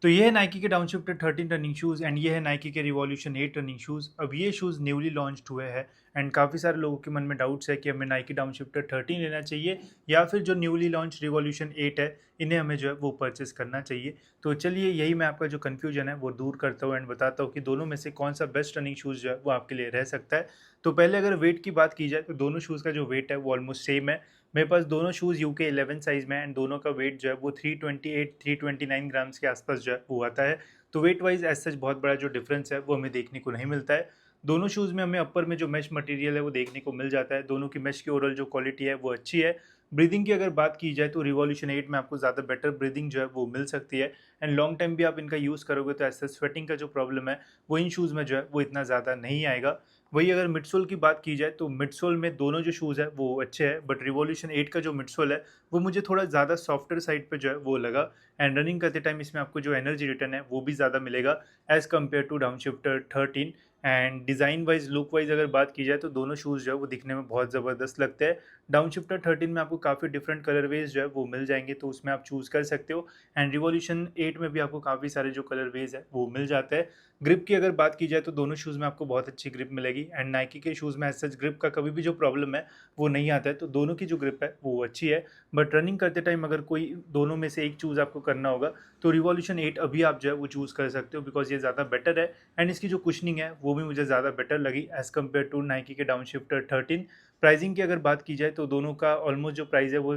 तो ये है नाइकी के डाउनशिफ्टर 13 रनिंग शूज़ एंड ये है नाइकी के रिवॉल्यूशन 8 रनिंग शूज़। अब ये शूज़ न्यूली लॉन्च्ड हुए हैं एंड काफ़ी सारे लोगों के मन में डाउट्स है कि हमें नाइकी डाउनशिफ्टर 13 लेना चाहिए या फिर जो न्यूली लॉन्च रिवॉल्यूशन 8 है, इन्हें हमें जो है वो परचेस करना चाहिए। तो चलिए यही मैं आपका जो कन्फ्यूजन है वो दूर करता हूँ एंड बताता हूँ कि दोनों में से कौन सा बेस्ट रनिंग शूज़ जो है वो आपके लिए रह सकता है। तो पहले अगर वेट की बात की जाए तो दोनों शूज़ का जो वेट है वो ऑलमोस्ट सेम है। मेरे पास दोनों शूज़ यूके 11 साइज़ में है एंड दोनों का वेट जो है वो 328 329 ग्राम्स के आसपास जो है वो आता है। तो वेट वाइज एज सच बहुत बड़ा जो डिफरेंस है वो हमें देखने को नहीं मिलता है। दोनों शूज़ में हमें अपर में जो मैश मटेरियल है वो देखने को मिल जाता है। दोनों की मैश की ओवरऑल जो क्वालिटी है वो अच्छी है। ब्रीदिंग की अगर बात की जाए तो रिवॉल्यूशन 8 में आपको ज़्यादा बेटर ब्रीदिंग जो है वो मिल सकती है एंड लॉन्ग टाइम भी आप इनका यूज़ करोगे तो ऐसा स्वेटिंग का जो प्रॉब्लम है वो इन शूज़ में जो है वो इतना ज़्यादा नहीं आएगा। वही अगर मिडसोल की बात की जाए तो मिडसोल में दोनों जो शूज़ है वो अच्छे हैं, बट रिवॉल्यूशन 8 का जो मिडसोल है वो मुझे थोड़ा ज़्यादा सॉफ्टर साइड पे जो है वो लगा एंड रनिंग करते टाइम इसमें आपको जो एनर्जी रिटर्न है वो भी ज़्यादा मिलेगा as compare to downshifter 13। And design wise look wise अगर बात की जाए तो दोनों शूज़ जो है वो दिखने में बहुत ज़बरदस्त लगते हैं। डाउनशिफ्टर 13 में आपको काफ़ी डिफरेंट कलरवेज जो है वो मिल जाएंगे, तो उसमें आप चूज़ कर सकते हो एंड रिवॉल्यूशन 8 में भी आपको काफ़ी सारे जो कलरवेज है वो मिल जाते हैं। ग्रिप की अगर बात की जाए तो दोनों शूज़ में आपको बहुत अच्छी ग्रिप मिलेगी एंड नाइकी के शूज़ में एज सच ग्रिप का कभी भी जो प्रॉब्लम है वो नहीं आता है, तो दोनों की जो ग्रिप है वो अच्छी है। बट रनिंग करते टाइम अगर कोई दोनों में से एक चूज़ आपको करना होगा तो रिवॉल्यूशन 8 अभी आप जो है वो चूज़ कर सकते हो, बिकॉज ये ज़्यादा बेटर है एंड इसकी जो कुशनिंग है वो भी मुझे ज़्यादा बेटर लगी एज़ कम्पेयर टू नाइकी के डाउनशिफ्टर 13। प्राइसिंग की अगर बात की जाए तो दोनों का ऑलमोस्ट जो प्राइस है वो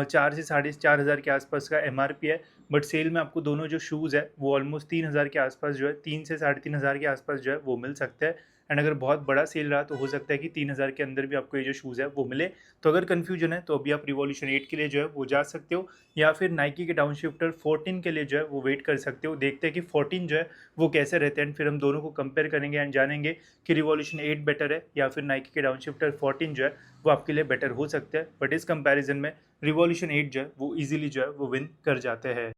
4 से 4.5 हज़ार के आसपास का एमआरपी है। बट सेल में आपको दोनों जो शूज़ है वो ऑलमोस्ट 3 हज़ार के आसपास जो है, 3 से 3.5 हज़ार के आसपास जो है वो मिल सकता है एंड अगर बहुत बड़ा सेल रहा तो हो सकता है कि 3 हज़ार के अंदर भी आपको ये जो शूज़ है वो मिले। तो अगर कन्फ्यूजन है तो अभी आप रिवॉल्यूशन 8 के लिए जो है वो जा सकते हो या फिर नाइकी के डाउनशिफ्टर 14 के लिए जो है वो वेट कर सकते हो। देखते हैं कि 14 जो है वो कैसे रहते हैं एंड फिर हम दोनों को कंपेयर करेंगे एंड जानेंगे कि रिवॉल्यूशन 8 बेटर है या फिर नाइकी के डाउनशिफ्टर 14 जो है वो आपके लिए बेटर हो सकता है। बट इस कंपैरिजन में रिवॉल्यूशन 8 जो है वो इजीली जो है वो विन कर जाते हैं।